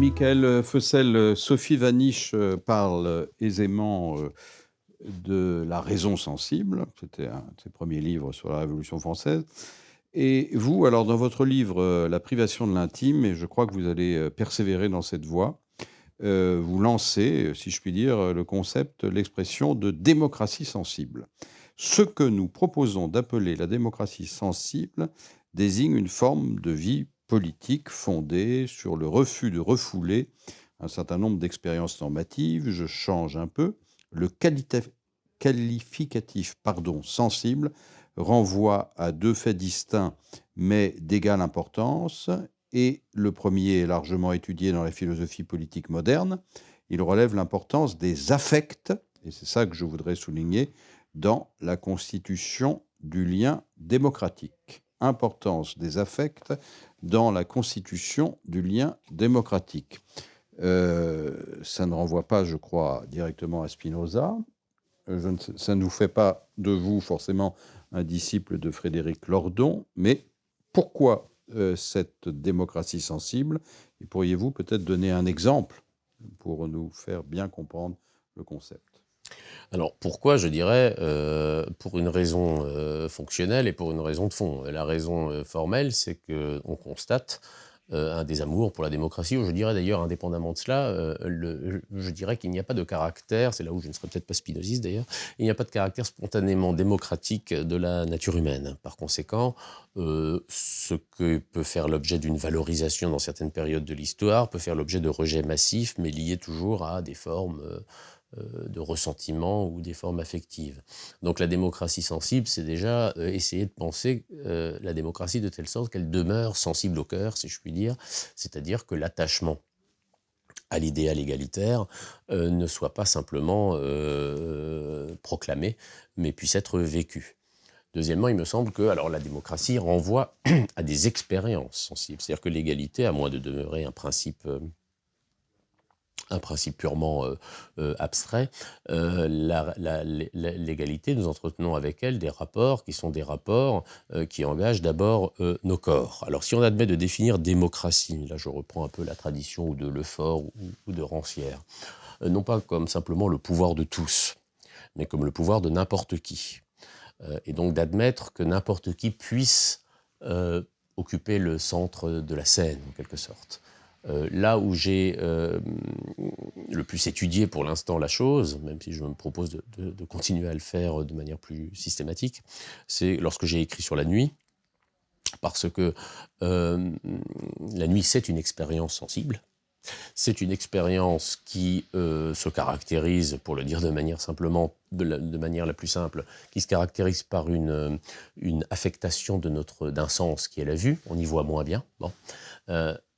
Michael Fossel, Sophie Vanish parle aisément de la raison sensible. C'était un de ses premiers livres sur la Révolution française. Et vous, alors dans votre livre La privation de l'intime, et je crois que vous allez persévérer dans cette voie, vous lancez, si je puis dire, le concept, l'expression de démocratie sensible. Ce que nous proposons d'appeler la démocratie sensible désigne une forme de vie politique fondée sur le refus de refouler un certain nombre d'expériences normatives. Je change un peu. Le qualificatif sensible renvoie à deux faits distincts mais d'égale importance. Et le premier est largement étudié dans la philosophie politique moderne. Il relève l'importance des affects, et c'est ça que je voudrais souligner, dans la constitution du lien démocratique. Importance des affects dans la constitution du lien démocratique. Ça ne renvoie pas, je crois, directement à Spinoza. Ça ne vous fait pas de vous forcément un disciple de Frédéric Lordon, mais pourquoi cette démocratie sensible? Et pourriez-vous peut-être donner un exemple pour nous faire bien comprendre le concept? Alors pourquoi, je dirais, pour une raison fonctionnelle et pour une raison de fond. La raison formelle, c'est qu'on constate un désamour pour la démocratie, ou je dirais d'ailleurs, indépendamment de cela, je dirais qu'il n'y a pas de caractère, c'est là où je ne serais peut-être pas spinoziste d'ailleurs, il n'y a pas de caractère spontanément démocratique de la nature humaine. Par conséquent, ce que peut faire l'objet d'une valorisation dans certaines périodes de l'histoire peut faire l'objet de rejets massifs, mais liés toujours à des formes de ressentiment ou des formes affectives. Donc la démocratie sensible, c'est déjà essayer de penser la démocratie de telle sorte qu'elle demeure sensible au cœur, si je puis dire, c'est-à-dire que l'attachement à l'idéal égalitaire ne soit pas simplement proclamé, mais puisse être vécu. Deuxièmement, il me semble que alors, la démocratie renvoie à des expériences sensibles, c'est-à-dire que l'égalité, à moins de demeurer un principe purement abstrait, l'égalité, nous entretenons avec elle des rapports qui sont des rapports qui engagent d'abord nos corps. Alors si on admet de définir démocratie, là je reprends un peu la tradition ou de Lefort ou de Rancière, non pas comme simplement le pouvoir de tous, mais comme le pouvoir de n'importe qui. Et donc d'admettre que n'importe qui puisse occuper le centre de la scène, en quelque sorte. Là où j'ai le plus étudié pour l'instant la chose, même si je me propose de continuer à le faire de manière plus systématique, c'est lorsque j'ai écrit sur la nuit, parce que la nuit, c'est une expérience sensible. C'est une expérience qui se caractérise, pour le dire de manière simplement, de manière la plus simple, qui se caractérise par une affectation d'un sens qui est la vue. On y voit moins bien. Bon.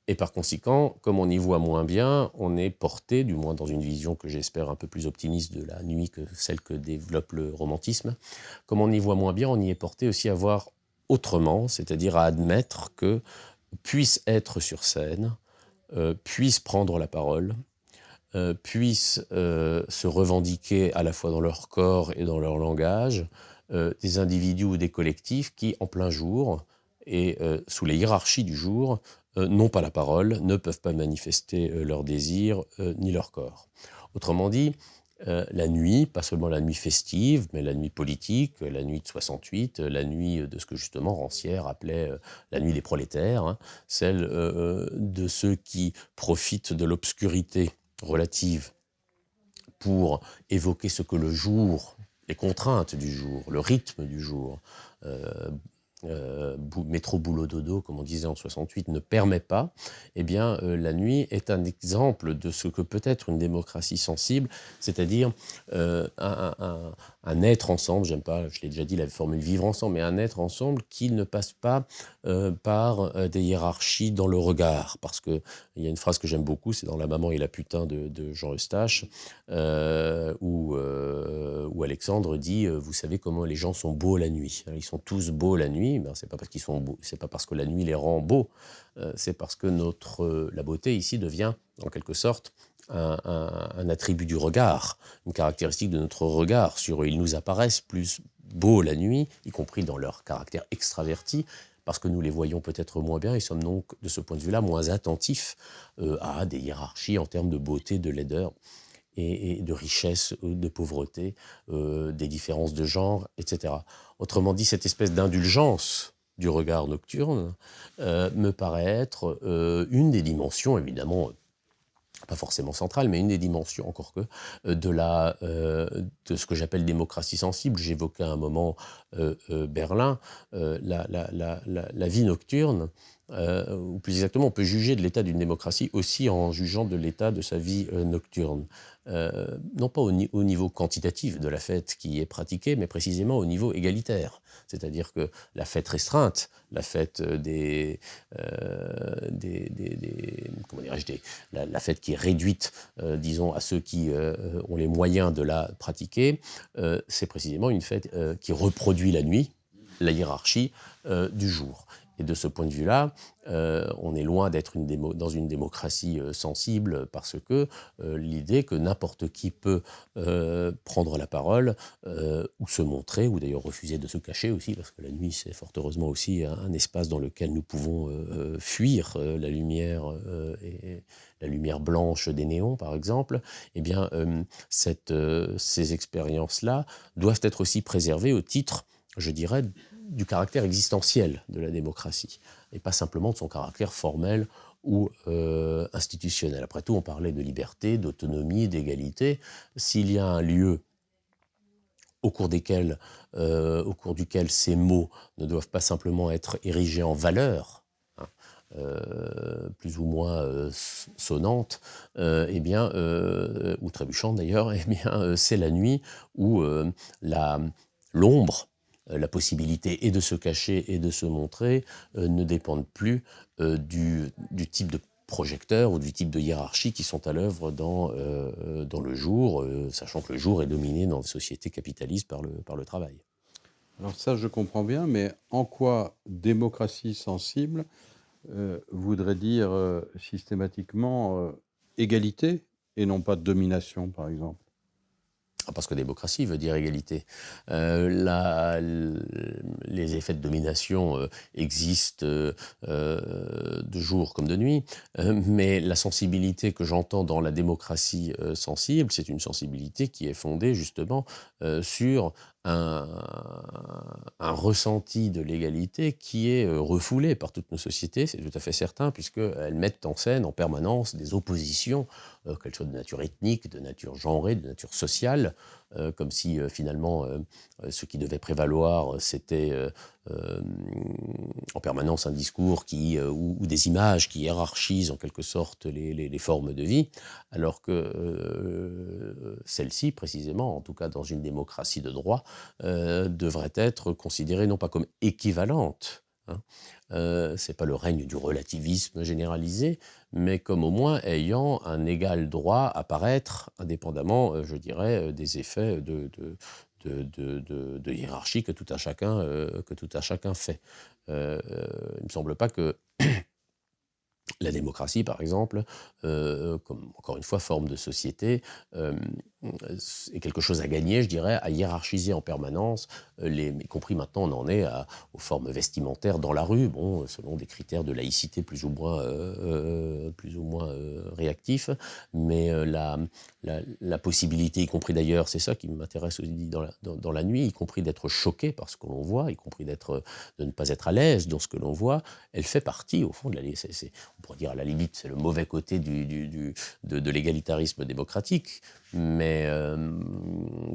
Et par conséquent, comme on y voit moins bien, on est porté, du moins dans une vision que j'espère un peu plus optimiste de la nuit que celle que développe le romantisme, comme on y voit moins bien, on y est porté aussi à voir autrement, c'est-à-dire à admettre que puisse être sur scène, puissent prendre la parole, puissent se revendiquer à la fois dans leur corps et dans leur langage, des individus ou des collectifs qui, en plein jour, et sous les hiérarchies du jour, n'ont pas la parole, ne peuvent pas manifester leurs désirs ni leur corps. Autrement dit, la nuit, pas seulement la nuit festive, mais la nuit politique, la nuit de 68, la nuit de ce que justement Rancière appelait la nuit des prolétaires, hein, celle de ceux qui profitent de l'obscurité relative pour évoquer ce que le jour, les contraintes du jour, le rythme du jour, métro boulot dodo, comme on disait en 68, ne permet pas, eh bien, la nuit est un exemple de ce que peut être une démocratie sensible, c'est-à-dire un être ensemble, j'aime pas, je l'ai déjà dit, la formule vivre ensemble, mais un être ensemble qui ne passe pas par des hiérarchies dans le regard, parce qu'il y a une phrase que j'aime beaucoup, c'est dans La maman et la putain de Jean Eustache, où Alexandre dit vous savez comment les gens sont beaux la nuit. Ils sont tous beaux la nuit, ben, c'est pas parce qu'ils sont beaux, c'est pas parce que la nuit les rend beaux, c'est parce que la beauté ici devient en quelque sorte un attribut du regard, une caractéristique de notre regard sur eux. Ils nous apparaissent plus beaux la nuit, y compris dans leur caractère extraverti, parce que nous les voyons peut-être moins bien et sommes donc, de ce point de vue-là, moins attentifs à des hiérarchies en termes de beauté, de laideur et de richesse, de pauvreté, des différences de genre, etc. Autrement dit, cette espèce d'indulgence du regard nocturne me paraît être une des dimensions, évidemment, pas forcément centrale, mais une des dimensions, encore que, de ce que j'appelle démocratie sensible. J'évoquais à un moment Berlin, la vie nocturne, ou plus exactement, on peut juger de l'état d'une démocratie aussi en jugeant de l'état de sa vie nocturne. Non pas au niveau quantitatif de la fête qui est pratiquée, mais précisément au niveau égalitaire. C'est-à-dire que la fête restreinte, la fête comment dirais-je, la fête qui est réduite, disons, à ceux qui ont les moyens de la pratiquer, c'est précisément une fête qui reproduit la nuit, la hiérarchie du jour. Et de ce point de vue-là, on est loin d'être dans une démocratie sensible, parce que l'idée que n'importe qui peut prendre la parole ou se montrer, ou d'ailleurs refuser de se cacher aussi, parce que la nuit, c'est fort heureusement aussi un espace dans lequel nous pouvons fuir la lumière et la lumière blanche des néons, par exemple, eh bien, ces expériences-là doivent être aussi préservées au titre, je dirais, du caractère existentiel de la démocratie, et pas simplement de son caractère formel ou institutionnel. Après tout, on parlait de liberté, d'autonomie, d'égalité. S'il y a un lieu au cours duquel ces mots ne doivent pas simplement être érigés en valeur, hein, plus ou moins sonnante, eh bien, ou trébuchante d'ailleurs, eh bien, c'est la nuit où l'ombre, la possibilité et de se cacher et de se montrer ne dépendent plus du type de projecteurs ou du type de hiérarchie qui sont à l'œuvre dans le jour, sachant que le jour est dominé dans les sociétés capitalistes par le travail. Alors ça, je comprends bien, mais en quoi démocratie sensible voudrait dire systématiquement égalité et non pas domination, par exemple? Parce que démocratie veut dire égalité. Les effets de domination existent de jour comme de nuit, mais la sensibilité que j'entends dans la démocratie sensible, c'est une sensibilité qui est fondée justement sur un ressenti de l'égalité qui est refoulé par toutes nos sociétés, c'est tout à fait certain, puisqu'elles mettent en scène en permanence des oppositions, qu'elles soient de nature ethnique, de nature genrée, de nature sociale, comme si finalement ce qui devait prévaloir, c'était en permanence un discours ou des images qui hiérarchisent en quelque sorte les formes de vie, alors que celles-ci, précisément, en tout cas dans une démocratie de droit, devraient être considérées non pas comme équivalentes, hein, c'est pas le règne du relativisme généralisé, mais comme au moins ayant un égal droit à paraître, indépendamment, je dirais, des effets de hiérarchie que tout un chacun fait. Il ne me semble pas que la démocratie, par exemple, comme encore une fois forme de société, est quelque chose à gagner, je dirais, à hiérarchiser en permanence, y compris maintenant on en est aux formes vestimentaires dans la rue, bon, selon des critères de laïcité plus ou moins réactifs, mais la possibilité, y compris d'ailleurs, c'est ça qui m'intéresse aussi dans la nuit, y compris d'être choqué par ce que l'on voit, y compris de ne pas être à l'aise dans ce que l'on voit, elle fait partie, au fond, on pourrait dire à la limite, c'est le mauvais côté de l'égalitarisme démocratique, mais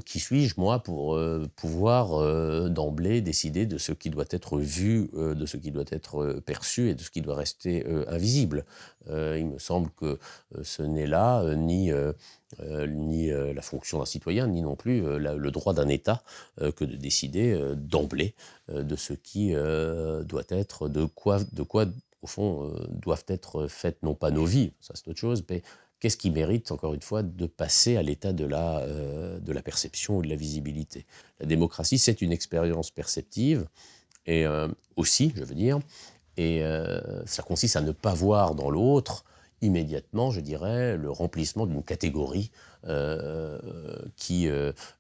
qui suis-je, moi, pour pouvoir d'emblée décider de ce qui doit être vu, de ce qui doit être perçu et de ce qui doit rester invisible. Il me semble que ce n'est là ni la fonction d'un citoyen, ni non plus le droit d'un État que de décider d'emblée de ce qui doit être, de quoi au fond, doivent être faites, non pas nos vies, ça c'est autre chose, mais qu'est-ce qui mérite, encore une fois, de passer à l'état de la perception ou de la visibilité. La démocratie, c'est une expérience perceptive, et aussi, je veux dire, et ça consiste à ne pas voir dans l'autre, immédiatement, je dirais, le remplissement d'une catégorie qui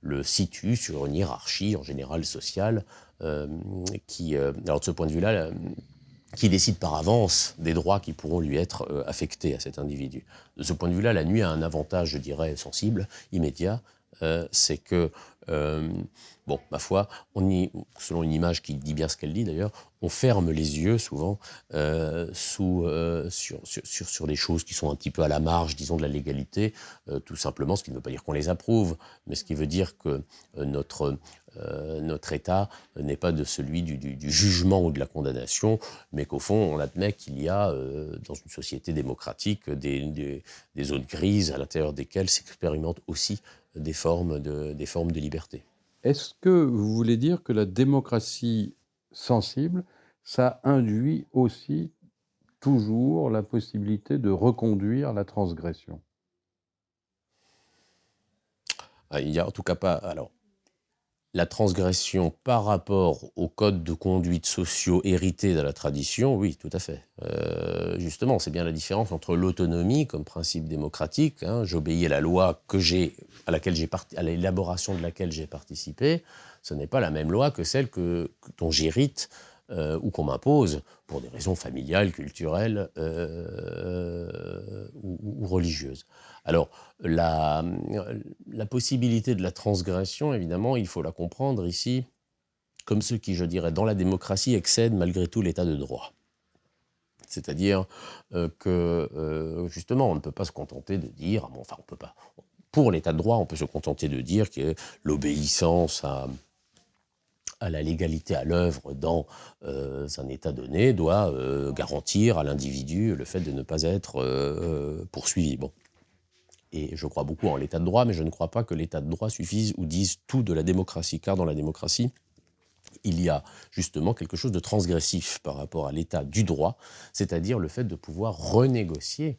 le situe sur une hiérarchie, en général sociale, alors de ce point de vue-là, qui décide par avance des droits qui pourront lui être affectés à cet individu. De ce point de vue-là, la nuit a un avantage, je dirais, sensible, immédiat, c'est que, bon, ma foi, selon une image qui dit bien ce qu'elle dit d'ailleurs, on ferme les yeux souvent sur des choses qui sont un petit peu à la marge, disons, de la légalité, tout simplement, ce qui ne veut pas dire qu'on les approuve, mais ce qui veut dire que notre état n'est pas de celui du jugement ou de la condamnation, mais qu'au fond, on admet qu'il y a, dans une société démocratique, des zones grises à l'intérieur desquelles s'expérimentent aussi des formes de liberté. Est-ce que vous voulez dire que la démocratie sensible, ça induit aussi toujours la possibilité de reconduire la transgression? Il n'y a en tout cas pas. Alors, la transgression par rapport aux codes de conduite sociaux hérités de la tradition, oui, tout à fait. Justement, c'est bien la différence entre l'autonomie comme principe démocratique, hein, j'obéis à la loi à l'élaboration de laquelle j'ai participé, ce n'est pas la même loi que celle dont j'hérite ou qu'on m'impose pour des raisons familiales, culturelles ou religieuses. Alors, la possibilité de la transgression, évidemment, il faut la comprendre ici comme ce qui, je dirais, dans la démocratie, excède malgré tout l'état de droit. C'est-à-dire que, justement, on ne peut pas se contenter de dire, bon, enfin, on peut pas, pour l'état de droit, on peut se contenter de dire que l'obéissance à la légalité à l'œuvre dans un état donné doit garantir à l'individu le fait de ne pas être poursuivi. Bon. Et je crois beaucoup en l'état de droit, mais je ne crois pas que l'état de droit suffise ou dise tout de la démocratie, car dans la démocratie, il y a justement quelque chose de transgressif par rapport à l'état du droit, c'est-à-dire le fait de pouvoir renégocier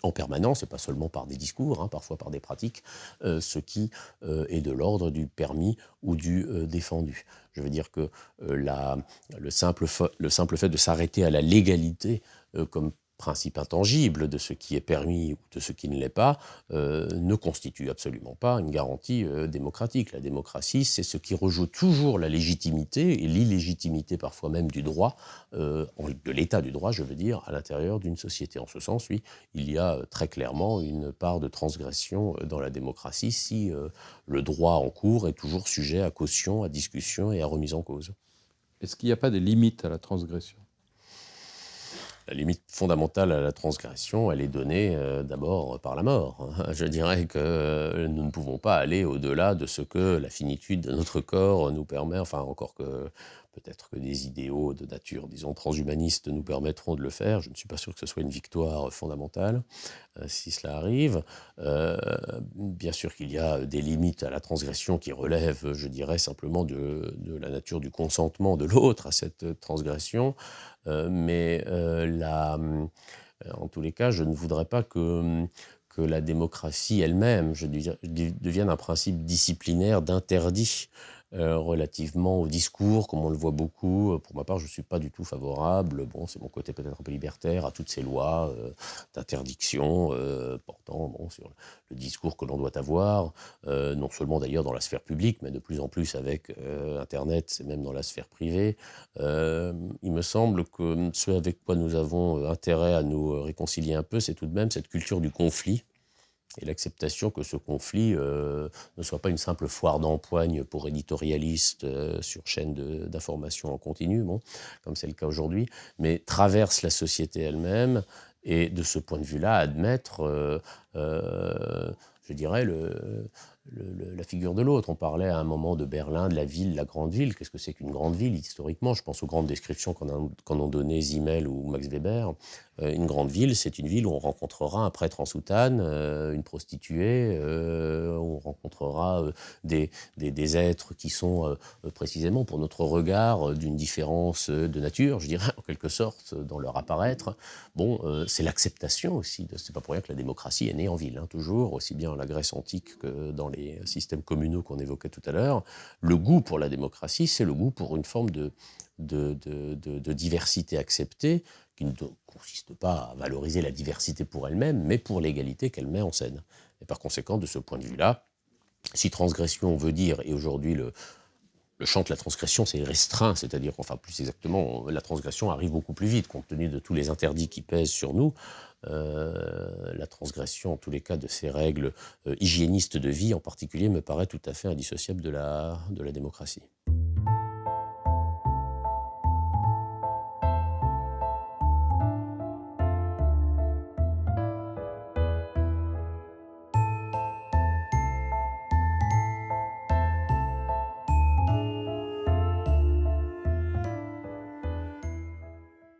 en permanence, et pas seulement par des discours, hein, parfois par des pratiques, ce qui est de l'ordre du permis ou du défendu. Je veux dire que le simple fait de s'arrêter à la légalité comme principe intangible de ce qui est permis ou de ce qui ne l'est pas, ne constitue absolument pas une garantie démocratique. La démocratie, c'est ce qui rejoue toujours la légitimité et l'illégitimité parfois même du droit, de l'état du droit, je veux dire, à l'intérieur d'une société. En ce sens, oui, il y a très clairement une part de transgression dans la démocratie si le droit en cours est toujours sujet à caution, à discussion et à remise en cause. Est-ce qu'il n'y a pas des limites à la transgression? La limite fondamentale à la transgression, elle est donnée d'abord par la mort. Je dirais que nous ne pouvons pas aller au-delà de ce que la finitude de notre corps nous permet, enfin encore que peut-être que des idéaux de nature, disons, transhumanistes nous permettront de le faire. Je ne suis pas sûr que ce soit une victoire fondamentale, si cela arrive. Bien sûr qu'il y a des limites à la transgression qui relèvent, je dirais, simplement de la nature du consentement de l'autre à cette transgression. En tous les cas, je ne voudrais pas que la démocratie elle-même devienne un principe disciplinaire d'interdit relativement au discours, comme on le voit beaucoup. Pour ma part, je ne suis pas du tout favorable, bon, c'est mon côté peut-être un peu libertaire, à toutes ces lois d'interdiction portant sur le discours que l'on doit avoir, non seulement d'ailleurs dans la sphère publique, mais de plus en plus avec Internet, et même dans la sphère privée. Il me semble que ce avec quoi nous avons intérêt à nous réconcilier un peu, c'est tout de même cette culture du conflit et l'acceptation que ce conflit ne soit pas une simple foire d'empoigne pour éditorialistes sur chaîne d'information en continu, bon, comme c'est le cas aujourd'hui, mais traverse la société elle-même et de ce point de vue-là, admettre, je dirais, la figure de l'autre. On parlait à un moment de Berlin, de la ville, la grande ville. Qu'est-ce que c'est qu'une grande ville historiquement? Je pense aux grandes descriptions qu'en ont donné Zimmel ou Max Weber. Une grande ville, c'est une ville où on rencontrera un prêtre en soutane, une prostituée, où on rencontrera des êtres qui sont précisément, pour notre regard, d'une différence de nature, je dirais, en quelque sorte, dans leur apparaître. Bon, c'est l'acceptation aussi. C'est pas pour rien que la démocratie est née en ville, hein, toujours, aussi bien en la Grèce antique que dans les systèmes communaux qu'on évoquait tout à l'heure. Le goût pour la démocratie, c'est le goût pour une forme de diversité acceptée qui ne consiste pas à valoriser la diversité pour elle-même, mais pour l'égalité qu'elle met en scène. Et par conséquent, de ce point de vue-là, si transgression veut dire, et aujourd'hui le champ de la transgression c'est restreint, c'est-à-dire, enfin plus exactement, la transgression arrive beaucoup plus vite, compte tenu de tous les interdits qui pèsent sur nous, la transgression, en tous les cas, de ces règles hygiénistes de vie en particulier, me paraît tout à fait indissociable de la démocratie.